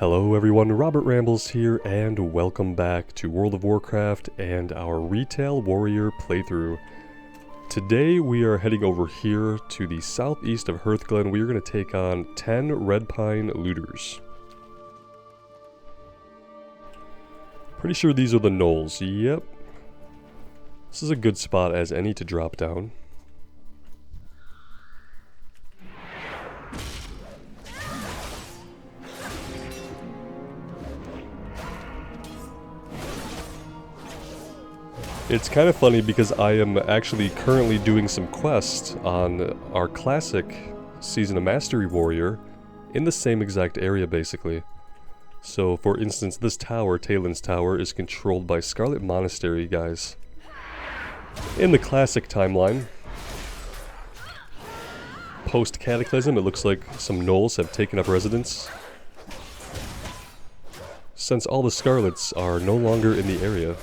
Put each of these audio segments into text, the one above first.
Hello everyone, Robert Rambles here, and welcome back to World of Warcraft and our Retail Warrior playthrough. Today we are heading over here to the southeast of Hearthglen. We are going to take on 10 Red Pine looters. Pretty sure these are the gnolls, yep. This is a good spot as any to drop down. It's kind of funny because I am actually currently doing some quests on our classic Season of Mastery Warrior in the same exact area basically. So for instance, this tower, Talen's tower, is controlled by Scarlet Monastery guys. In the classic timeline, post-Cataclysm, it looks like some gnolls have taken up residence, since all the Scarlets are no longer in the area.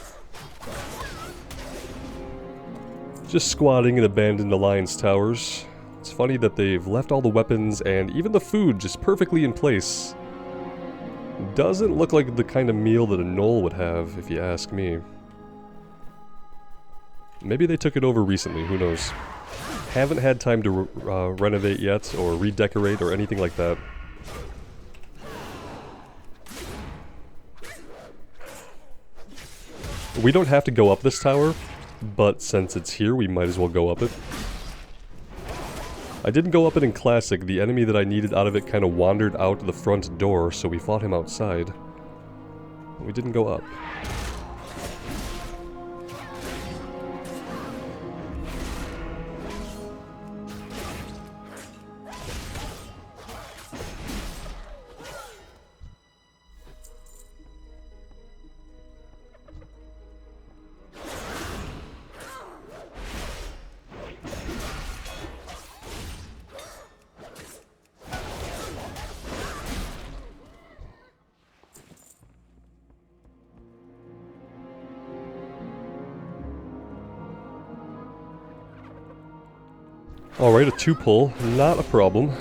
Just squatting in abandoned Alliance towers. It's funny that they've left all the weapons and even the food just perfectly in place. Doesn't look like the kind of meal that a gnoll would have, if you ask me. Maybe they took it over recently, who knows. Haven't had time to renovate yet, or redecorate, or anything like that. We don't have to go up this tower, but since it's here, we might as well go up it. I didn't go up it in Classic. The enemy that I needed out of it kind of wandered out the front door, so we fought him outside. We didn't go up. Alright, a 2-pull, not a problem.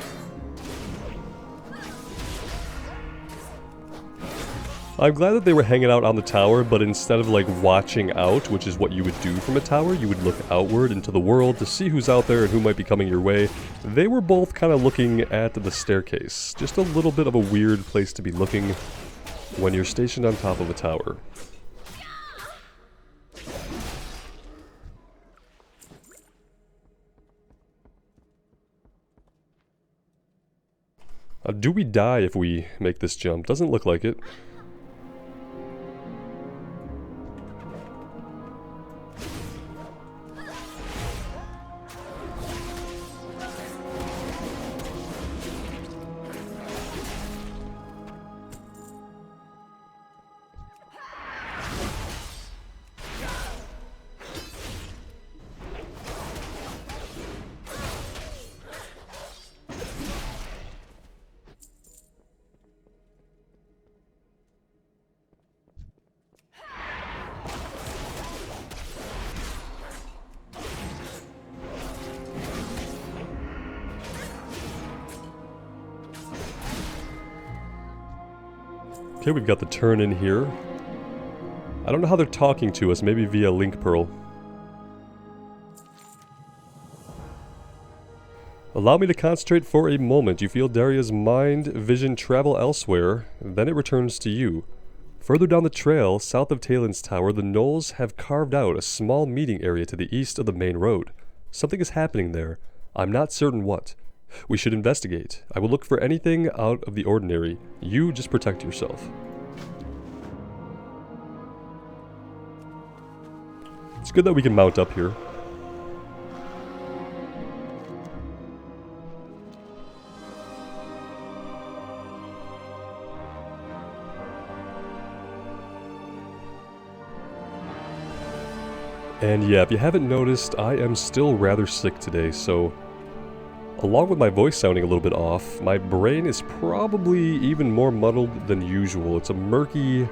I'm glad that they were hanging out on the tower, but instead of like watching out, which is what you would do from a tower, you would look outward into the world to see who's out there and who might be coming your way. They were both kind of looking at the staircase. Just a little bit of a weird place to be looking when you're stationed on top of a tower. Do we die if we make this jump? Doesn't look like it. Okay, we've got the turn in here. I don't know how they're talking to us, maybe via Link Pearl. Allow me to concentrate for a moment. You feel Daria's mind vision travel elsewhere, then it returns to you. Further down the trail, south of Talen's tower, the gnolls have carved out a small meeting area to the east of the main road. Something is happening there. I'm not certain what. We should investigate. I will look for anything out of the ordinary. You just protect yourself. It's good that we can mount up here. And yeah, if you haven't noticed, I am still rather sick today, so along with my voice sounding a little bit off, my brain is probably even more muddled than usual. It's a murky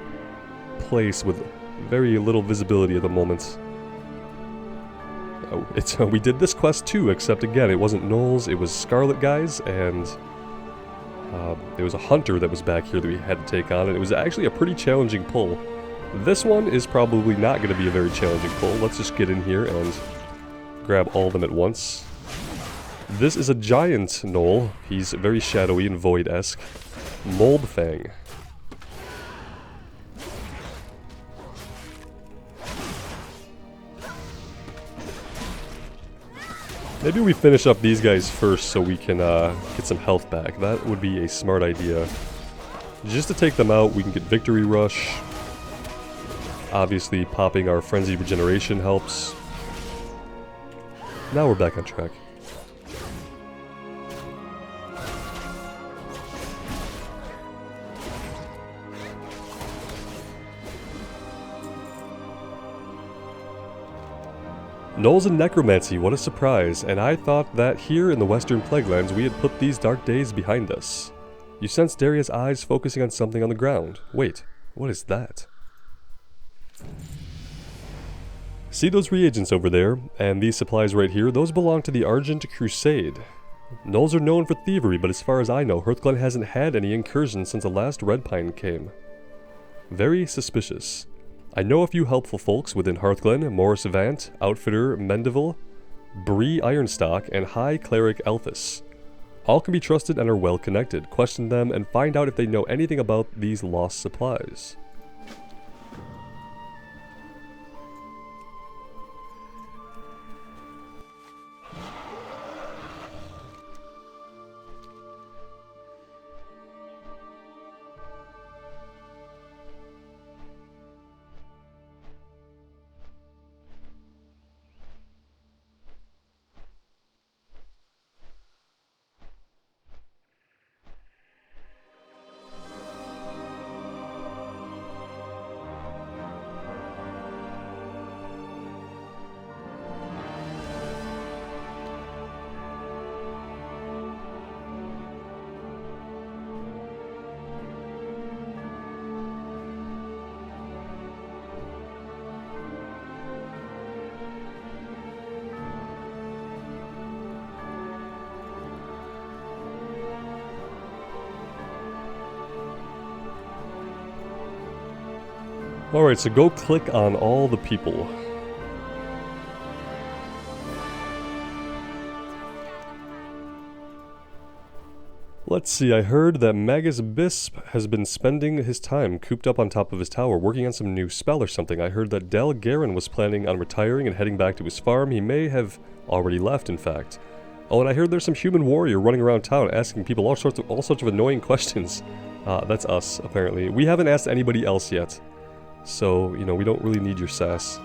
place with very little visibility at the moment. We did this quest too, except again, it wasn't gnolls, it was Scarlet guys, and There was a hunter that was back here that we had to take on, and it was actually a pretty challenging pull. This one is probably not going to be a very challenging pull. Let's just get in here and grab all of them at once. This is a giant gnoll. He's very shadowy and void-esque. Mold Fang. Maybe we finish up these guys first so we can get some health back. That would be a smart idea. Just to take them out, we can get Victory Rush. Obviously, popping our Frenzy Regeneration helps. Now we're back on track. Gnolls and Necromancy, what a surprise, and I thought that here in the Western Plaguelands we had put these dark days behind us. You sense Daria's eyes focusing on something on the ground. Wait, what is that? See those reagents over there, and these supplies right here, those belong to the Argent Crusade. Gnolls are known for thievery, but as far as I know, Hearthglen hasn't had any incursions since the last Red Pine came. Very suspicious. I know a few helpful folks within Hearthglen: Morris Vant, Outfitter Mendeville, Bree Ironstock, and High Cleric Elphus. All can be trusted and are well connected. Question them and find out if they know anything about these lost supplies. Alright, so go click on all the people. Let's see, I heard that Magus Bisp has been spending his time cooped up on top of his tower working on some new spell or something. I heard that Del Garen was planning on retiring and heading back to his farm. He may have already left, in fact. Oh, and I heard there's some human warrior running around town asking people all sorts of annoying questions. That's us, apparently. We haven't asked anybody else yet. So, you know, we don't really need your sass.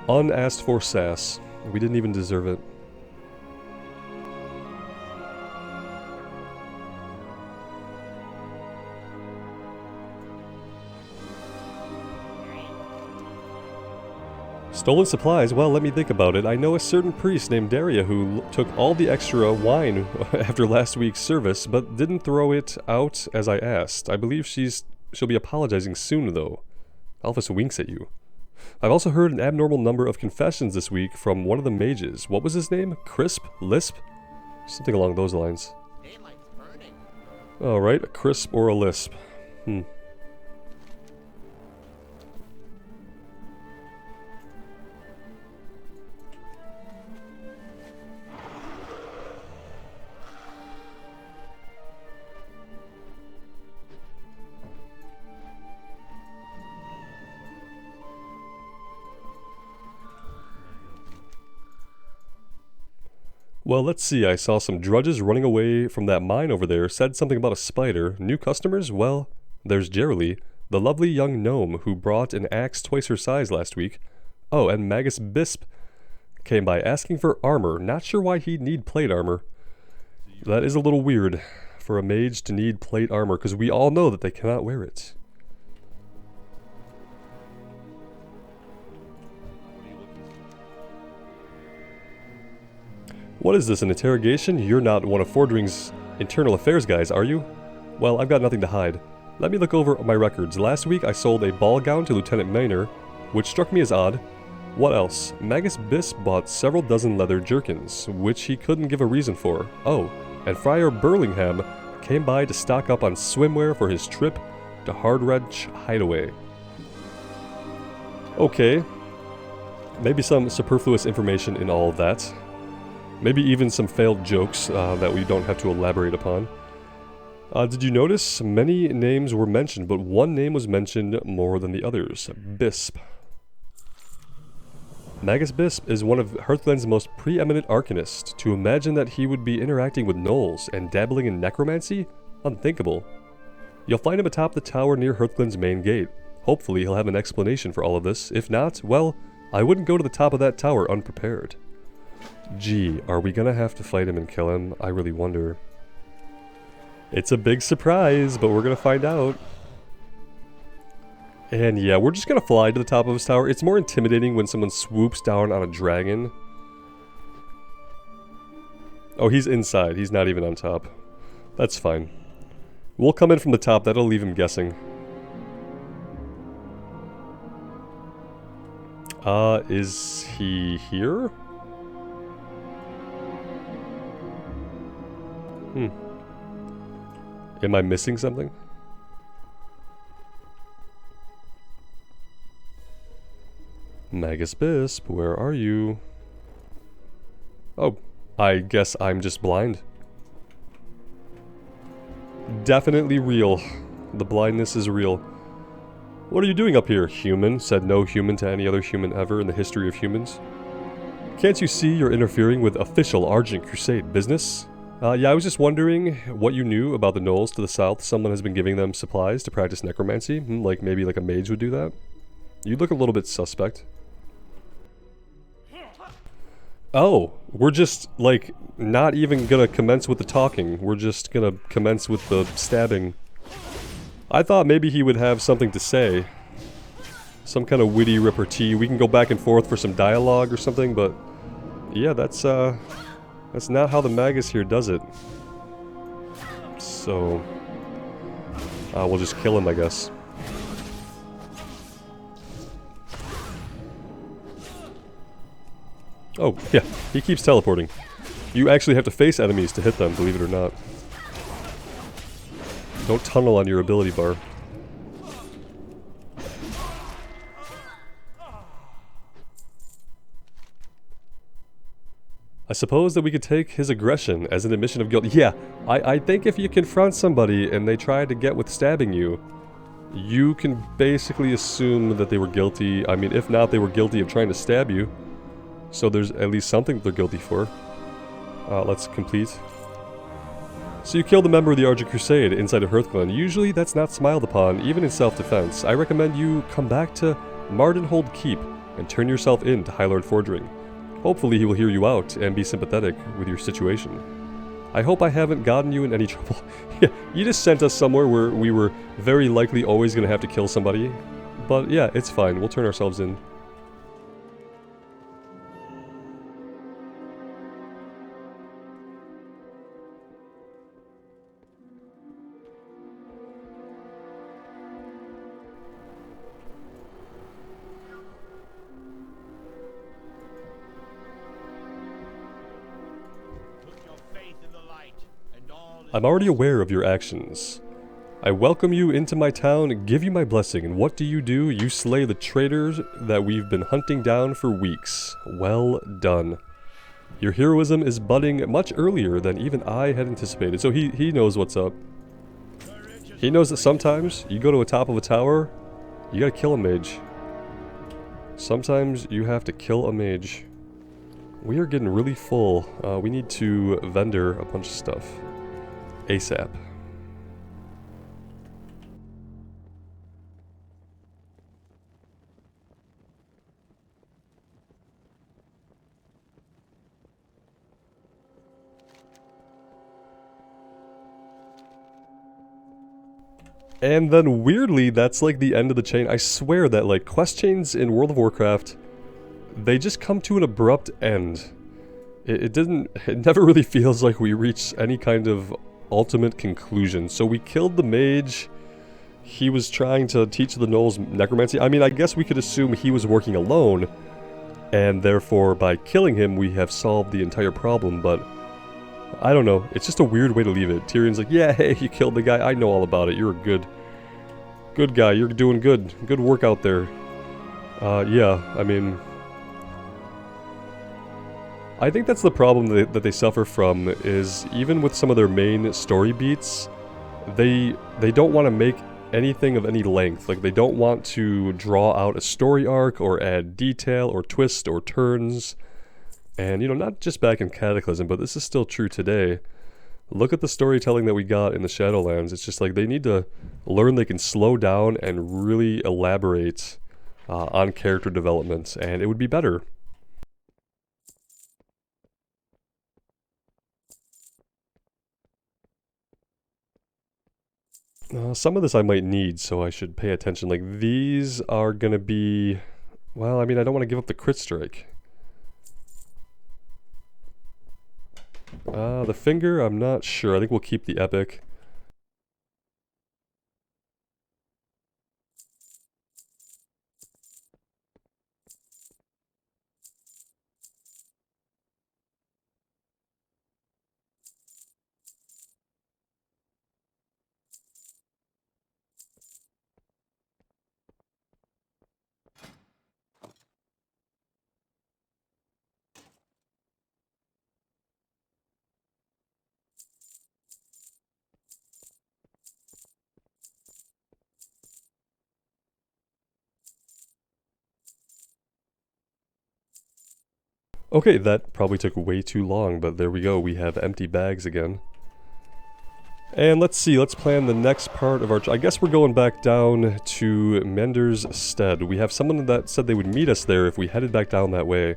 Unasked for sass. We didn't even deserve it. Stolen supplies? Well, let me think about it. I know a certain priest named Daria who took all the extra wine after last week's service, but didn't throw it out as I asked. I believe she'll be apologizing soon, though. Alphys winks at you. I've also heard an abnormal number of confessions this week from one of the mages. What was his name? Crisp? Lisp? Something along those lines. Alright, a crisp or a lisp. Well, let's see, I saw some drudges running away from that mine over there, said something about a spider. New customers? Well, there's Jerily, the lovely young gnome who brought an axe twice her size last week. Oh, and Magus Bisp came by asking for armor. Not sure why he'd need plate armor. That is a little weird for a mage to need plate armor, because we all know that they cannot wear it. What is this, an interrogation? You're not one of Fordring's internal affairs guys, are you? Well, I've got nothing to hide. Let me look over my records. Last week I sold a ball gown to Lieutenant Maynor, which struck me as odd. What else? Magus Bisp bought several dozen leather jerkins, which he couldn't give a reason for. Oh, and Friar Burlingham came by to stock up on swimwear for his trip to Hardwrench Hideaway. Okay. Maybe some superfluous information in all of that. Maybe even some failed jokes that we don't have to elaborate upon. Did you notice? Many names were mentioned, but one name was mentioned more than the others. Bisp. Magus Bisp is one of Hearthglen's most preeminent arcanists. To imagine that he would be interacting with gnolls and dabbling in necromancy? Unthinkable. You'll find him atop the tower near Hearthglen's main gate. Hopefully he'll have an explanation for all of this. If not, well, I wouldn't go to the top of that tower unprepared. Gee, are we gonna have to fight him and kill him? I really wonder. It's a big surprise, but we're gonna find out. And yeah, we're just gonna fly to the top of his tower. It's more intimidating when someone swoops down on a dragon. Oh, he's inside. He's not even on top. That's fine. We'll come in from the top. That'll leave him guessing. Is he here? Am I missing something? Magus Bisp, where are you? Oh, I guess I'm just blind. Definitely real. The blindness is real. What are you doing up here, human? Said no human to any other human ever in the history of humans. Can't you see you're interfering with official Argent Crusade business? Yeah, I was just wondering what you knew about the gnolls to the south. Someone has been giving them supplies to practice necromancy. Like maybe like a mage would do that. You look a little bit suspect. Oh, we're just, like, not even gonna commence with the talking. We're just gonna commence with the stabbing. I thought maybe he would have something to say. Some kind of witty repartee. We can go back and forth for some dialogue or something, but... yeah, that's not how the Magus here does it. So... we'll just kill him, I guess. Oh, yeah, he keeps teleporting. You actually have to face enemies to hit them, believe it or not. Don't tunnel on your ability bar. I suppose that we could take his aggression as an admission of guilt. Yeah, I think if you confront somebody and they try to get with stabbing you, you can basically assume that they were guilty. I mean, if not, they were guilty of trying to stab you. So there's at least something they're guilty for. Let's complete. So you killed a member of the Argent Crusade inside of Hearthglen. Usually that's not smiled upon, even in self-defense. I recommend you come back to Mardenhold Keep and turn yourself in to High Lord Fordring. Hopefully he will hear you out and be sympathetic with your situation. I hope I haven't gotten you in any trouble. Yeah, you just sent us somewhere where we were very likely always going to have to kill somebody. But yeah, it's fine. We'll turn ourselves in. I'm already aware of your actions. I welcome you into my town, give you my blessing, and what do? You slay the traitors that we've been hunting down for weeks. Well done. Your heroism is budding much earlier than even I had anticipated, so he knows what's up. He knows that sometimes you go to the top of a tower, you gotta kill a mage. Sometimes you have to kill a mage. We are getting really full. We need to vendor a bunch of stuff. ASAP. And then weirdly, that's like the end of the chain. I swear that like quest chains in World of Warcraft, they just come to an abrupt end. It never really feels like we reach any kind of ultimate conclusion. So we killed the mage. He was trying to teach the gnolls necromancy. I mean, I guess we could assume he was working alone. and therefore by killing him we have solved the entire problem, but I don't know, it's just a weird way to leave it. Tyrion's like, yeah, hey, you killed the guy, I know all about it, you're a good guy, you're doing good work out there. Yeah, I mean, I think that's the problem that they suffer from, is even with some of their main story beats, they don't want to make anything of any length. Like, they don't want to draw out a story arc or add detail or twist or turns. And, you know, not just back in Cataclysm, but this is still true today. Look at the storytelling that we got in the Shadowlands. It's just like they need to learn they can slow down and really elaborate on character development, and it would be better. Some of this I might need, so I should pay attention. Like, these are gonna be... Well, I mean, I don't want to give up the crit strike. The finger, I'm not sure. I think we'll keep the epic. Okay, that probably took way too long, but there we go. We have empty bags again. And let's see, let's plan the next part of our... I guess we're going back down to Mender's Stead. We have someone that said they would meet us there if we headed back down that way.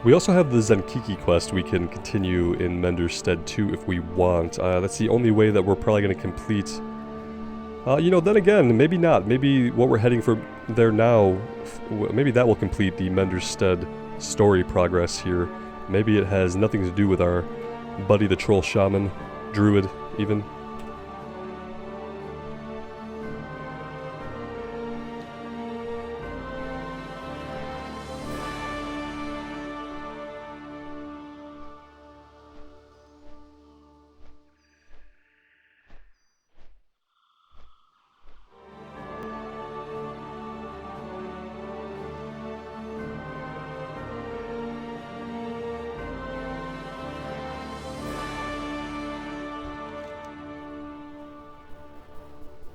We also have the Zen'Kiki quest we can continue in Mender's Stead too if we want. That's the only way that we're probably going to complete. You know, then again, maybe not. Maybe what we're heading for there now, maybe that will complete the Mender's Stead story progress here. Maybe it has nothing to do with our buddy the Troll Shaman, Druid even.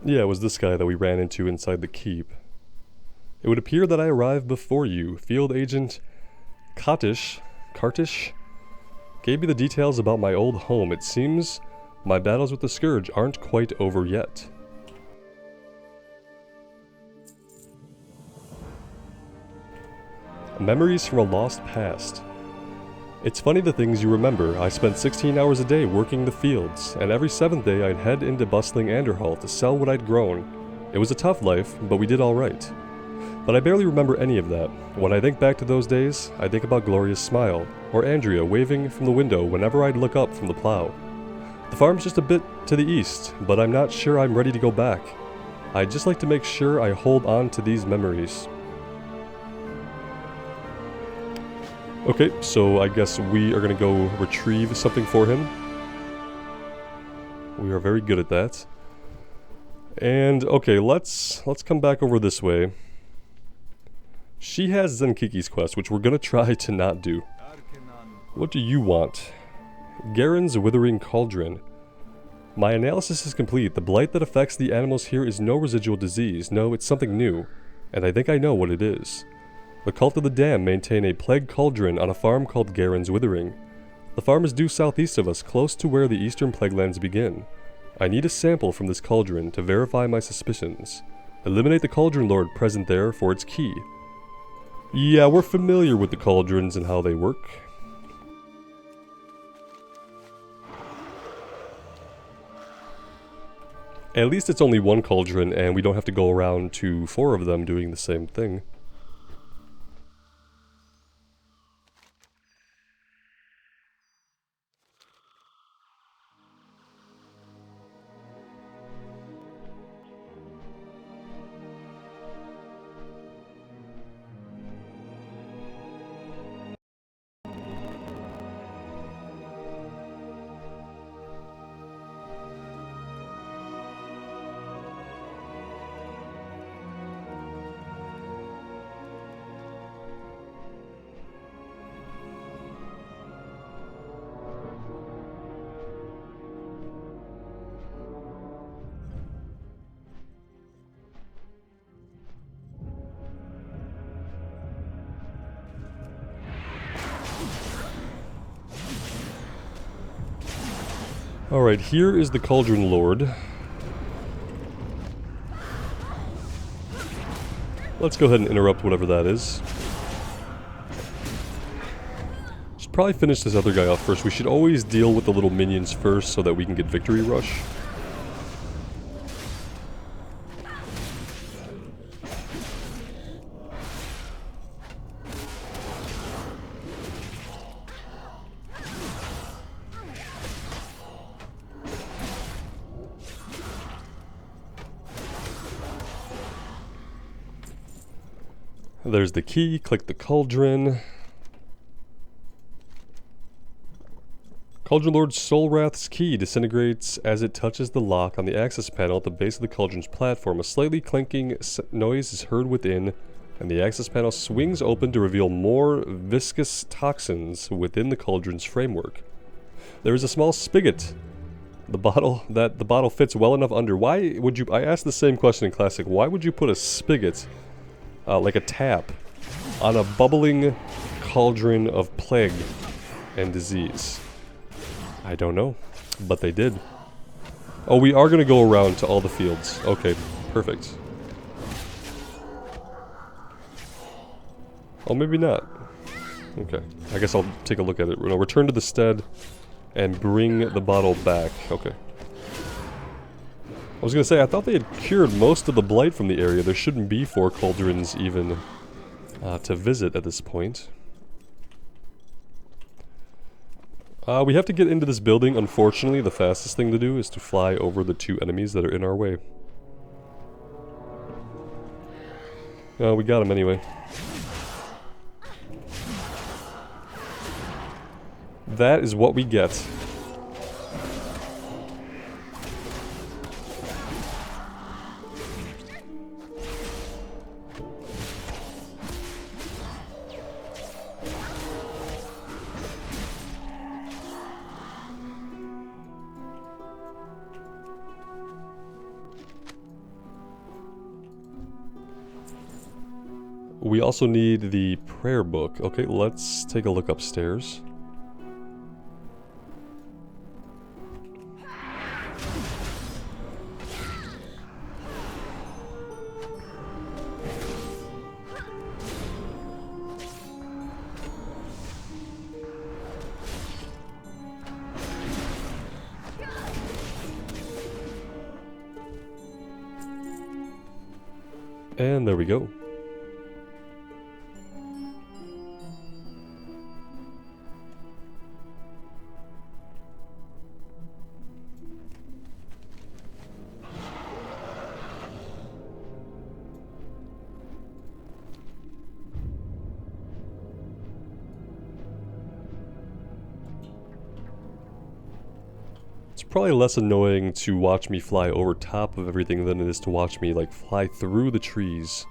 Yeah, it was this guy that we ran into inside the keep. It would appear that I arrived before you. Field Agent Kartish gave me the details about my old home. It seems my battles with the Scourge aren't quite over yet. Memories from a lost past. It's funny the things you remember. I spent 16 hours a day working the fields, and every 7th day I'd head into bustling Anderhall to sell what I'd grown. It was a tough life, but we did alright. But I barely remember any of that. When I think back to those days, I think about Gloria's smile, or Andrea waving from the window whenever I'd look up from the plow. The farm's just a bit to the east, but I'm not sure I'm ready to go back. I'd just like to make sure I hold on to these memories. Okay, so I guess we are going to go retrieve something for him. We are very good at that. And, okay, let's come back over this way. She has Zen'Kiki's quest, which we're going to try to not do. What do you want? Garen's Withering Cauldron. My analysis is complete. The blight that affects the animals here is no residual disease. No, it's something new. And I think I know what it is. The Cult of the Dam maintain a plague cauldron on a farm called Garen's Withering. The farm is due southeast of us, close to where the eastern plaguelands begin. I need a sample from this cauldron to verify my suspicions. Eliminate the cauldron lord present there for its key. Yeah, we're familiar with the cauldrons and how they work. At least it's only one cauldron and we don't have to go around to 4 of them doing the same thing. Alright, here is the Cauldron Lord. Let's go ahead and interrupt whatever that is. Should probably finish this other guy off first. We should always deal with the little minions first so that we can get Victory Rush. There's the key, click the cauldron. Cauldron Lord's Soul Wrath's key disintegrates as it touches the lock on the access panel at the base of the cauldron's platform. A slightly clinking noise is heard within, and the access panel swings open to reveal more viscous toxins within the cauldron's framework. There is a small spigot. The bottle fits well enough under. Why would you... I asked the same question in Classic. Why would you put a spigot... like a tap, on a bubbling cauldron of plague and disease? I don't know, but they did. Oh, we are going to go around to all the fields. Okay, perfect. Oh, maybe not. Okay, I guess I'll take a look at it. No, return to the stead and bring the bottle back. Okay. I was going to say, I thought they had cured most of the blight from the area. There shouldn't be 4 cauldrons even to visit at this point. We have to get into this building. Unfortunately, the fastest thing to do is to fly over the 2 enemies that are in our way. We got them anyway. That is what we get. We also need the prayer book. Okay, let's take a look upstairs. And there we go. It's probably less annoying to watch me fly over top of everything than it is to watch me, like, fly through the trees.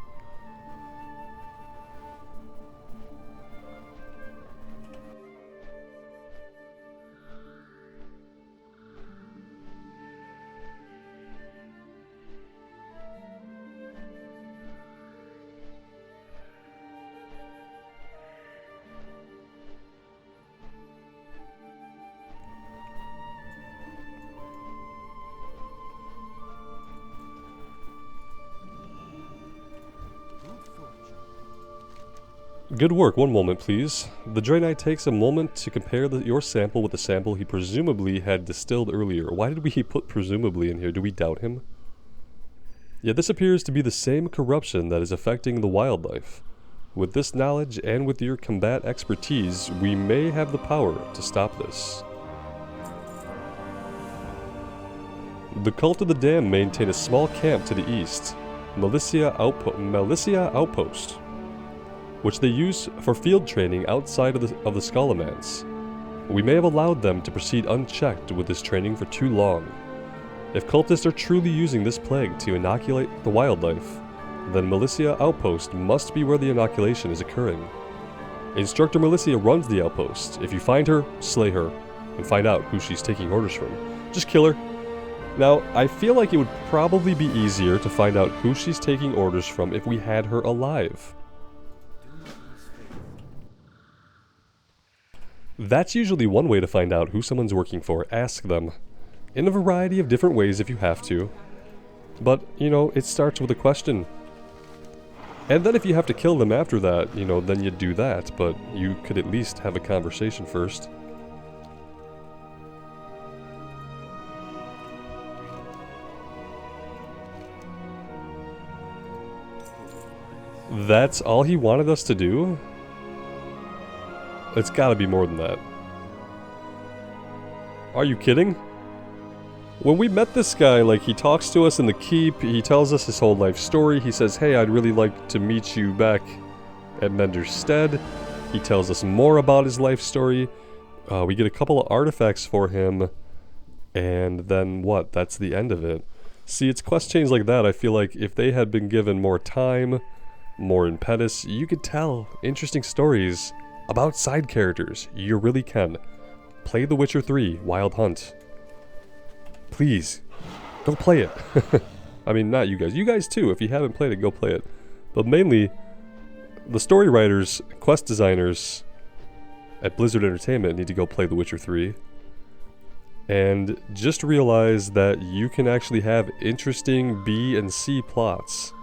Good work, one moment please. The Dray Knight takes a moment to compare your sample with the sample he presumably had distilled earlier. Why did we put presumably in here? Do we doubt him? Yet this appears to be the same corruption that is affecting the wildlife. With this knowledge and with your combat expertise, we may have the power to stop this. The Cult of the Damned maintain a small camp to the east, Militia Outpost, which they use for field training outside of the Skullomance. We may have allowed them to proceed unchecked with this training for too long. If cultists are truly using this plague to inoculate the wildlife, then Militia Outpost must be where the inoculation is occurring. Instructor Militia runs the outpost. If you find her, slay her, and find out who she's taking orders from. Just kill her. Now, I feel like it would probably be easier to find out who she's taking orders from if we had her alive. That's usually one way to find out who someone's working for. Ask them. in a variety of different ways if you have to. But, you know, it starts with a question. And then if you have to kill them after that, you know, then you do that, but you could at least have a conversation first. That's all he wanted us to do? It's gotta be more than that. Are you kidding? When we met this guy, like, he talks to us in the keep, he tells us his whole life story, he says, hey, I'd really like to meet you back at Mender's Stead. He tells us more about his life story. We get a couple of artifacts for him, and then what? That's the end of it. See, it's quest chains like that, I feel like if they had been given more time, more impetus, you could tell interesting stories about side characters. You really can. Play The Witcher 3, Wild Hunt. Please, go play it. I mean, not you guys. You guys too. If you haven't played it, go play it. But mainly, the story writers, quest designers at Blizzard Entertainment need to go play The Witcher 3. And just realize that you can actually have interesting B and C plots.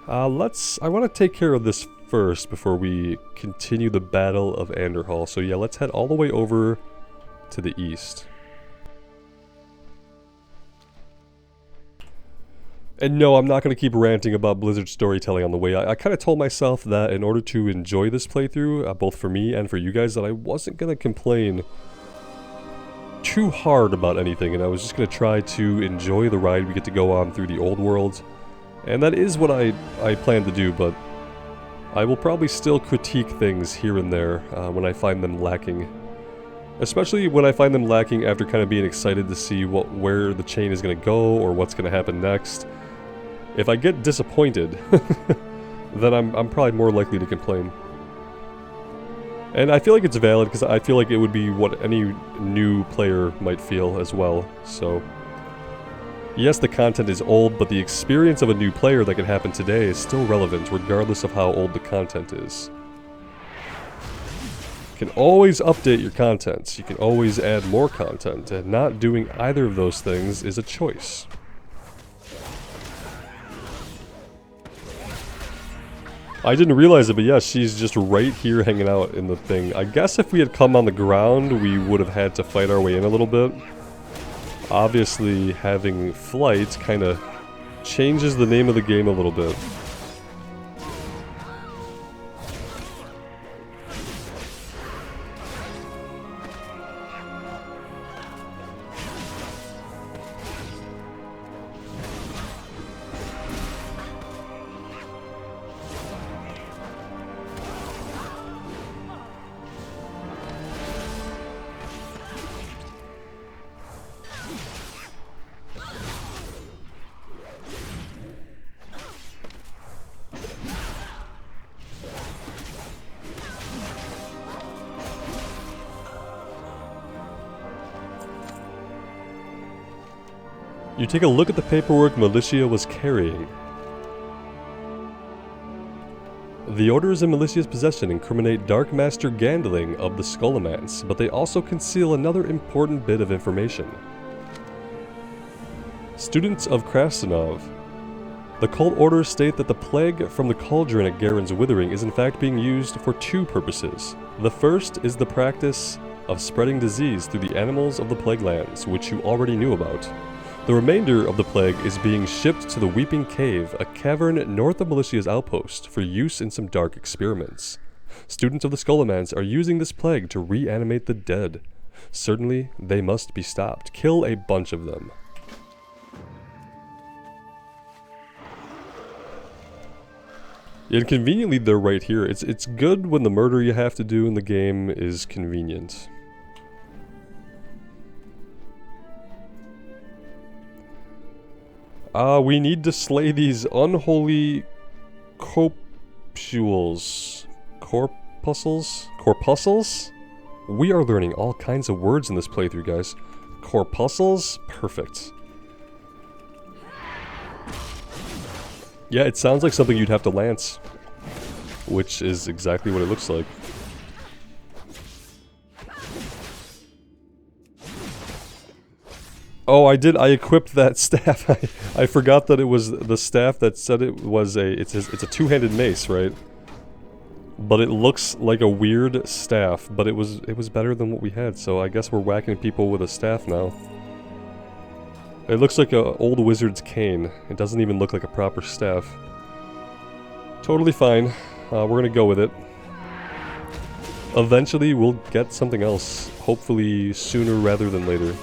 I want to take care of this first before we continue the Battle of Anderhall. So yeah, let's head all the way over to the east. And no, I'm not going to keep ranting about Blizzard storytelling on the way. I kind of told myself that in order to enjoy this playthrough, both for me and for you guys, that I wasn't going to complain too hard about anything, and I was just going to try to enjoy the ride we get to go on through the old world. And that is what I plan to do, but I will probably still critique things here and there when I find them lacking. Especially when I find them lacking after kind of being excited to see where the chain is going to go or what's going to happen next. If I get disappointed, then I'm probably more likely to complain. And I feel like it's valid because I feel like it would be what any new player might feel as well, so... Yes, the content is old, but the experience of a new player that can happen today is still relevant regardless of how old the content is. You can always update your content, you can always add more content, and not doing either of those things is a choice. I didn't realize it, but yeah, she's just right here hanging out in the thing. I guess if we had come on the ground, we would have had to fight our way in a little bit. Obviously, having flight kind of changes the name of the game a little bit. You take a look at the paperwork Militia was carrying. The orders in Militia's possession incriminate Dark Master Gandling of the Skullomance, but they also conceal another important bit of information. Students of Krasinov. The cult orders state that the plague from the cauldron at Garen's Withering is in fact being used for two purposes. The first is the practice of spreading disease through the animals of the Plague Lands, which you already knew about. The remainder of the plague is being shipped to the Weeping Cave, a cavern north of Militia's outpost, for use in some dark experiments. Students of the Skullomance are using this plague to reanimate the dead. Certainly, they must be stopped. Kill a bunch of them. And conveniently, they're right here. It's good when the murder you have to do in the game is convenient. We need to slay these unholy corpuscles. Corpuscles? We are learning all kinds of words in this playthrough, guys. Corpuscles? Perfect. Yeah, it sounds like something you'd have to lance. Which is exactly what it looks like. Oh, I did. I equipped that staff. I forgot that it was the staff that said it was it's a two-handed mace, right? But it looks like a weird staff, but it was better than what we had, so I guess we're whacking people with a staff now. It looks like an old wizard's cane. It doesn't even look like a proper staff. Totally fine. We're gonna go with it. Eventually we'll get something else. Hopefully sooner rather than later.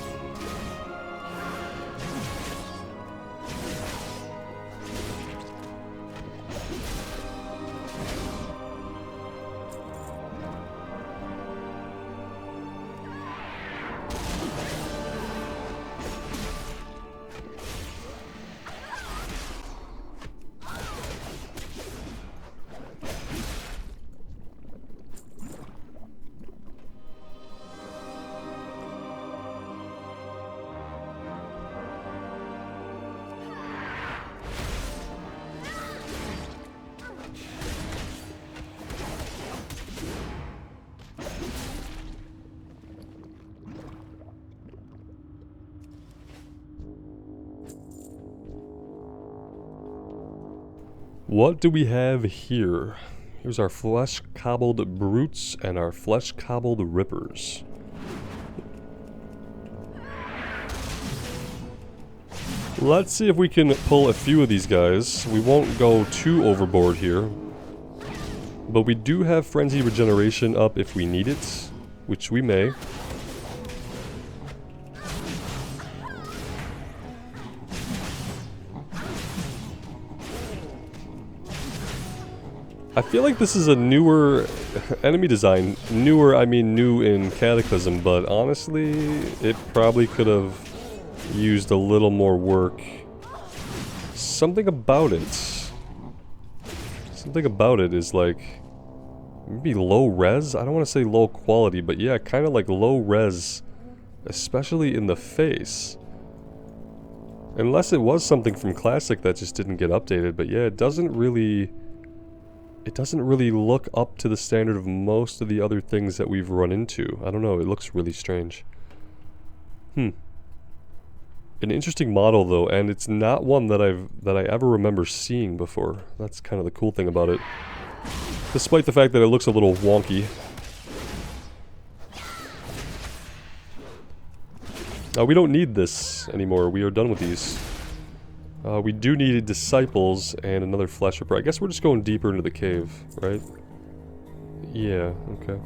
What do we have here? Here's our flesh-cobbled brutes and our flesh-cobbled rippers. Let's see if we can pull a few of these guys. We won't go too overboard here. But we do have Frenzy Regeneration up if we need it, which we may. I feel like this is a newer enemy design. Newer, I mean new in Cataclysm, but honestly, it probably could have used a little more work. Something about it is like, maybe low res? I don't want to say low quality, but yeah, kind of like low res, especially in the face. Unless it was something from Classic that just didn't get updated, but yeah, it doesn't really look up to the standard of most of the other things that we've run into. I don't know, it looks really strange. An interesting model though, and it's not one that I ever remember seeing before. That's kind of the cool thing about it. Despite the fact that it looks a little wonky. We don't need this anymore. We are done with these. We do need disciples and another flesh ripper. I guess we're just going deeper into the cave, right? Yeah, okay.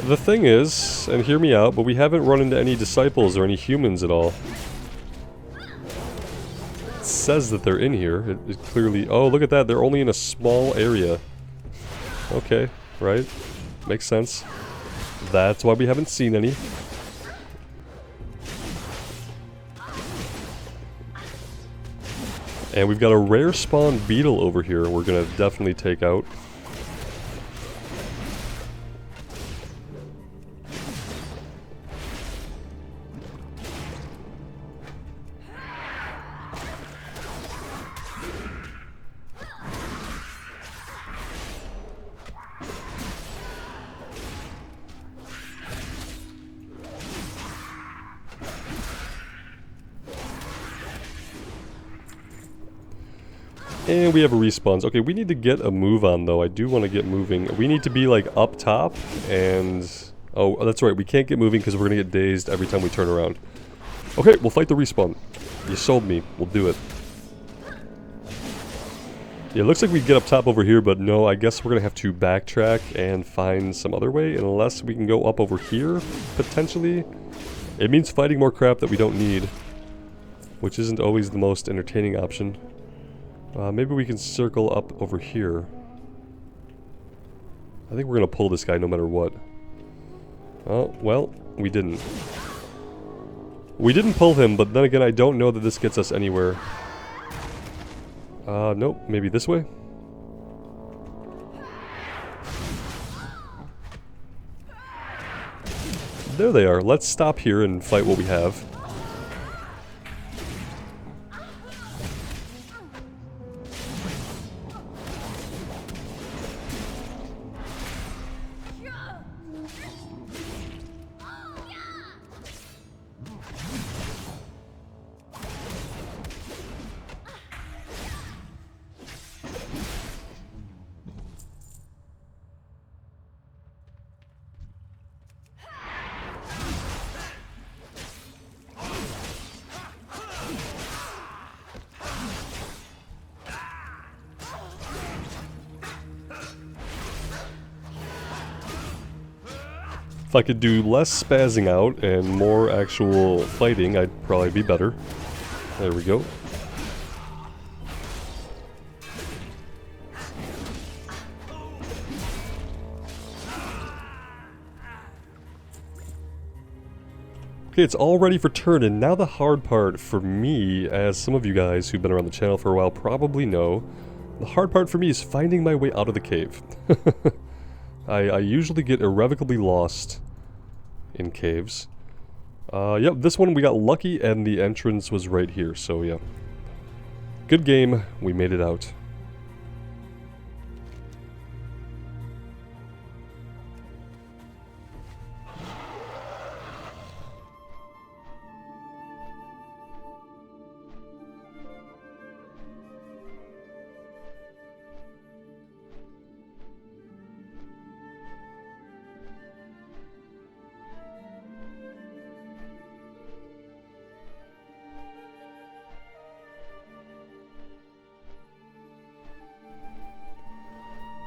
The thing is, and hear me out, but we haven't run into any disciples or any humans at all. It says that they're in here. It clearly... Oh, look at that. They're only in a small area. Okay, right. Makes sense. That's why we haven't seen any. And we've got a rare spawn beetle over here we're gonna definitely take out. And we have a respawns. Okay, we need to get a move on though. I do want to get moving. We need to be like up top and... Oh, that's right. We can't get moving because we're going to get dazed every time we turn around. Okay, we'll fight the respawn. You sold me. We'll do it. Yeah, it looks like we get up top over here, but no, I guess we're going to have to backtrack and find some other way. Unless we can go up over here, potentially. It means fighting more crap that we don't need. Which isn't always the most entertaining option. Maybe we can circle up over here. I think we're going to pull this guy no matter what. Oh, well, we didn't. We didn't pull him, but then again, I don't know that this gets us anywhere. Nope, maybe this way? There they are. Let's stop here and fight what we have. If I could do less spazzing out and more actual fighting, I'd probably be better. There we go. Okay, it's all ready for turn, and now the hard part for me, as some of you guys who've been around the channel for a while probably know, the hard part for me is finding my way out of the cave. I usually get irrevocably lost in caves. Yep, this one we got lucky and the entrance was right here, so yeah. Good game, we made it out.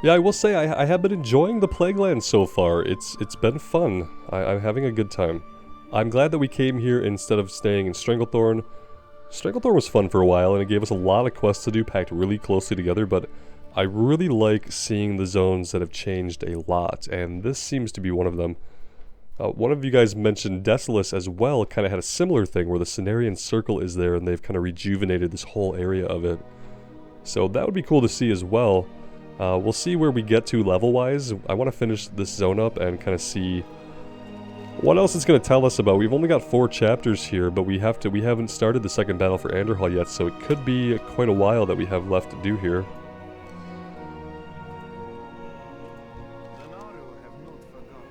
Yeah, I will say I have been enjoying the Plaguelands so far. It's been fun. I'm having a good time. I'm glad that we came here instead of staying in Stranglethorn. Stranglethorn was fun for a while and it gave us a lot of quests to do packed really closely together, but I really like seeing the zones that have changed a lot, and this seems to be one of them. One of you guys mentioned Desolus as well, kind of had a similar thing where the Cenarian Circle is there and they've kind of rejuvenated this whole area of it. So that would be cool to see as well. We'll see where we get to level-wise. I want to finish this zone up and kind of see what else it's going to tell us about. We've only got 4 chapters here, but we haven't started the second battle for Anderhall yet, so it could be quite a while that we have left to do here.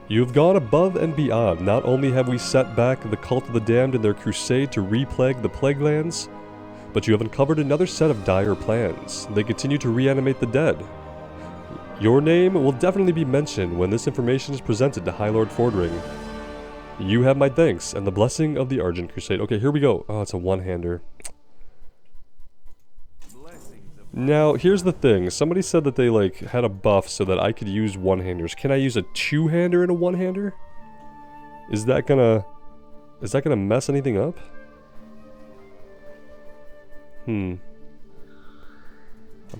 You have gone above and beyond. Not only have we set back the Cult of the Damned in their crusade to re-plague the Plaguelands, but you have uncovered another set of dire plans. They continue to reanimate the dead. Your name will definitely be mentioned when this information is presented to High Lord Fordring. You have my thanks and the blessing of the Argent Crusade. Okay, here we go. Oh, it's a one-hander. Now, here's the thing. Somebody said that they, like, had a buff so that I could use one-handers. Can I use a two-hander and a one-hander? Is that gonna mess anything up? I'm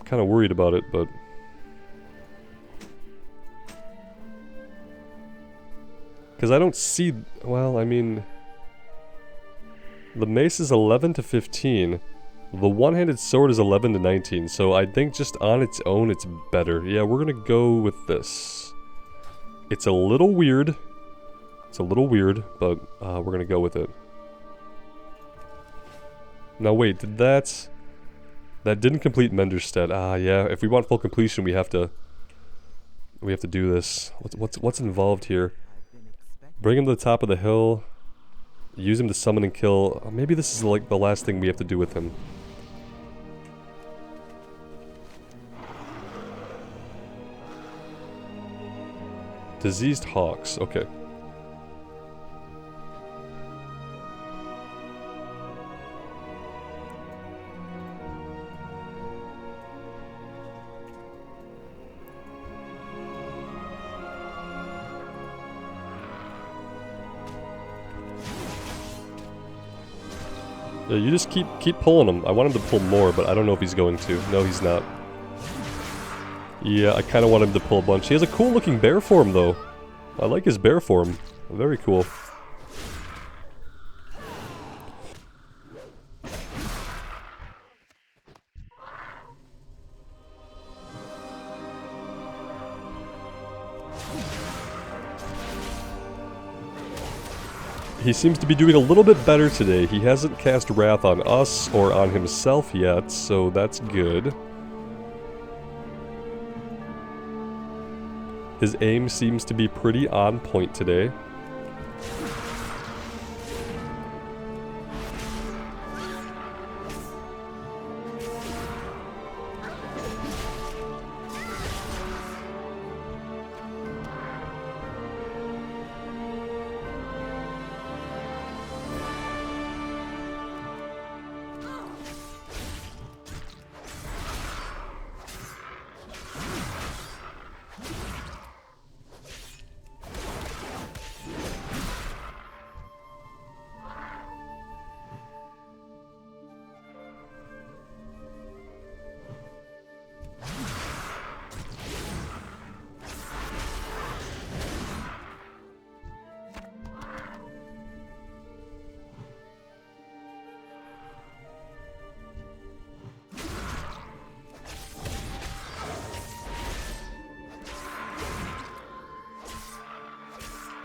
kind of worried about it, but... Because I don't see... Well, I mean... The mace is 11 to 15. The one-handed sword is 11 to 19, so I think just on its own it's better. Yeah, we're gonna go with this. It's a little weird. It's a little weird, but we're gonna go with it. Now wait, did that... That didn't complete Menderstead. Ah, yeah, if we want full completion we have to do this. What's involved here? Bring him to the top of the hill. Use him to summon and kill. Maybe this is like the last thing we have to do with him. Diseased hawks, okay. Yeah, you just keep pulling him. I want him to pull more, but I don't know if he's going to. No, he's not. Yeah, I kind of want him to pull a bunch. He has a cool looking bear form, though. I like his bear form. Very cool. He seems to be doing a little bit better today. He hasn't cast Wrath on us or on himself yet, so that's good. His aim seems to be pretty on point today.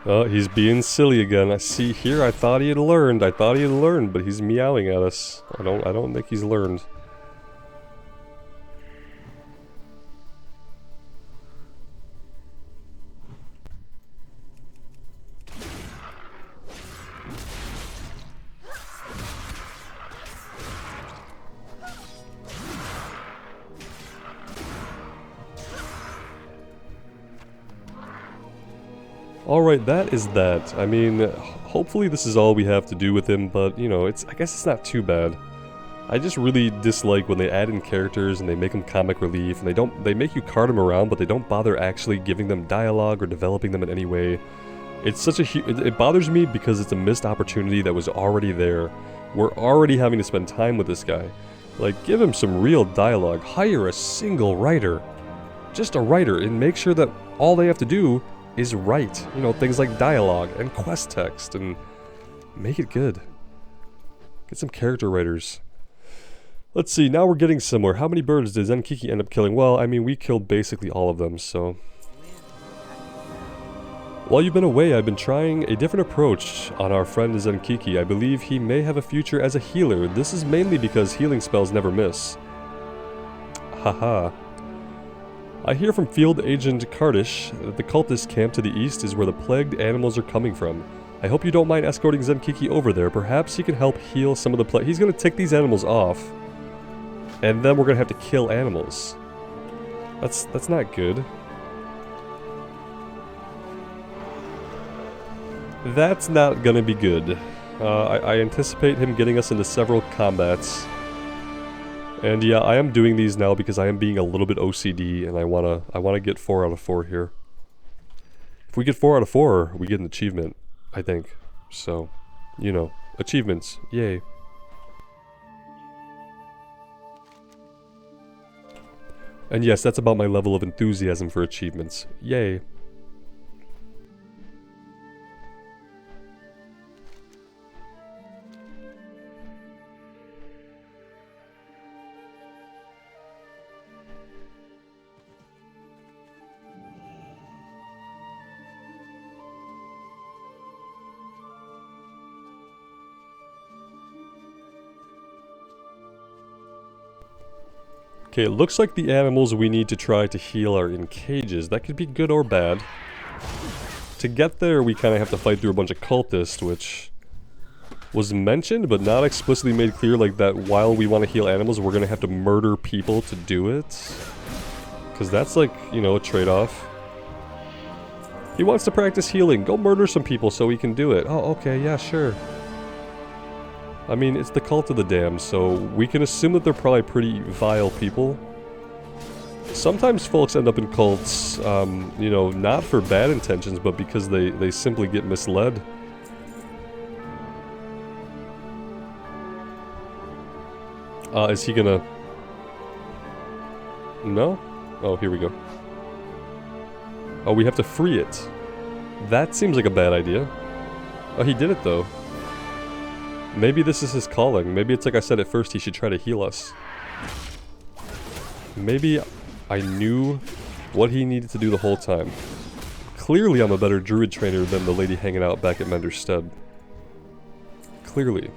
Oh, he's being silly again. I see here. I thought he had learned. But he's meowing at us. I don't think he's learned. Alright, that is that. I mean, hopefully this is all we have to do with him, but, you know, I guess it's not too bad. I just really dislike when they add in characters and they make them comic relief, and they make you cart them around, but they don't bother actually giving them dialogue or developing them in any way. It's such a it bothers me because it's a missed opportunity that was already there. We're already having to spend time with this guy. Like, give him some real dialogue. Hire a single writer. Just a writer, and make sure that all they have to do is write, you know, things like dialogue and quest text, and make it good. Get some character writers. Let's see, now we're getting somewhere. How many birds did Zen'Kiki end up killing? Well, I mean, we killed basically all of them, so... While you've been away, I've been trying a different approach on our friend Zen'Kiki. I believe he may have a future as a healer. This is mainly because healing spells never miss. Haha. I hear from Field Agent Kardish that the cultist camp to the east is where the plagued animals are coming from. I hope you don't mind escorting Zen'Kiki over there. Perhaps he can help heal some of the plague. He's going to tick these animals off, and then we're going to have to kill animals. That's not good. That's not going to be good. I anticipate him getting us into several combats. And yeah, I am doing these now because I am being a little bit OCD, and I wanna get 4 out of 4 here. If we get 4 out of 4, we get an achievement, I think. So, you know, achievements, yay. And yes, that's about my level of enthusiasm for achievements, yay. Okay, it looks like the animals we need to try to heal are in cages. That could be good or bad. To get there, we kind of have to fight through a bunch of cultists, which was mentioned, but not explicitly made clear, like that while we want to heal animals, we're going to have to murder people to do it. Because that's like, you know, a trade-off. He wants to practice healing. Go murder some people so he can do it. Oh, okay, yeah, sure. I mean, it's the cult of the damned, so we can assume that they're probably pretty vile people. Sometimes folks end up in cults, you know, not for bad intentions, but because they simply get misled. Is he gonna... No? Oh, here we go. Oh, we have to free it. That seems like a bad idea. Oh, he did it though. Maybe this is his calling. Maybe it's like I said at first, he should try to heal us. Maybe I knew what he needed to do the whole time. Clearly I'm a better druid trainer than the lady hanging out back at Mender's Stead. Clearly.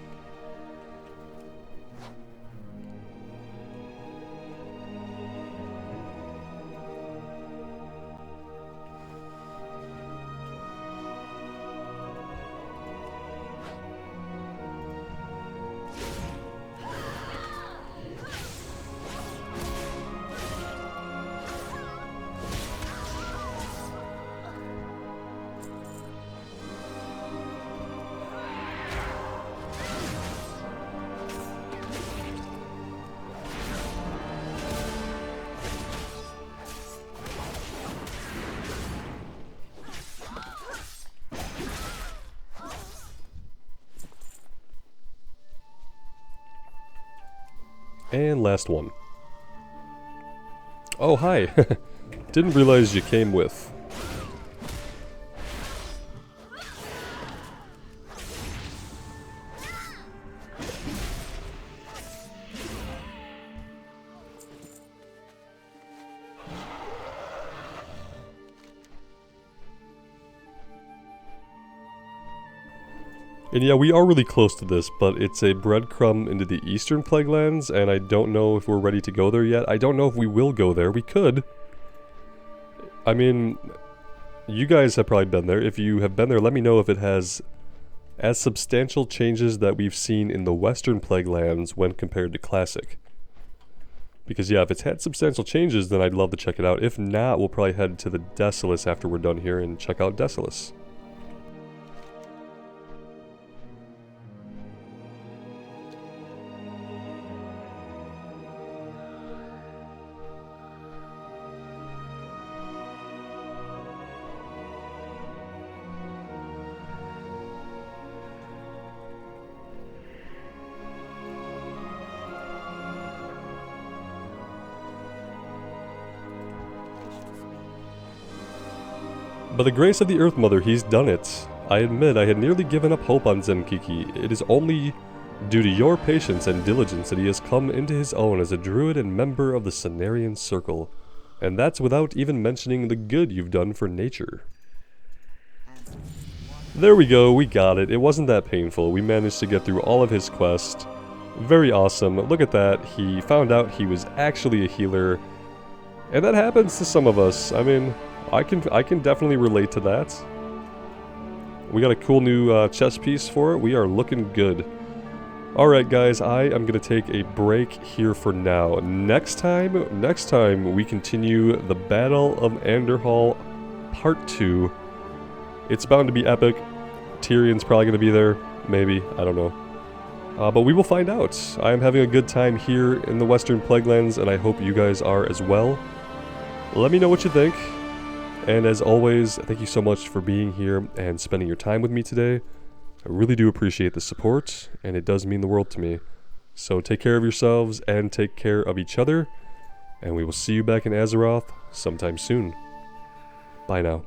And last one. Oh, hi. Didn't realize you came with. And yeah, we are really close to this, but it's a breadcrumb into the Eastern Plaguelands, and I don't know if we're ready to go there yet. I don't know if we will go there. We could. I mean, you guys have probably been there. If you have been there, let me know if it has as substantial changes that we've seen in the Western Plaguelands when compared to Classic. Because yeah, if it's had substantial changes, then I'd love to check it out. If not, we'll probably head to the Desolace after we're done here and check out Desolace. By the grace of the Earth Mother, he's done it. I admit I had nearly given up hope on Zen'Kiki. It is only due to your patience and diligence that he has come into his own as a druid and member of the Cenarian Circle. And that's without even mentioning the good you've done for nature. There we go, we got it. It wasn't that painful. We managed to get through all of his quest. Very awesome. Look at that. He found out he was actually a healer. And that happens to some of us. I mean, I can definitely relate to that. We got a cool new chess piece for it. We are looking good. Alright guys, I am going to take a break here for now. Next time we continue the Battle of Anderhall Part 2. It's bound to be epic. Tyrion's probably going to be there. Maybe. I don't know. But we will find out. I am having a good time here in the Western Plaguelands, and I hope you guys are as well. Let me know what you think. And as always, thank you so much for being here and spending your time with me today. I really do appreciate the support, and it does mean the world to me. So take care of yourselves and take care of each other, and we will see you back in Azeroth sometime soon. Bye now.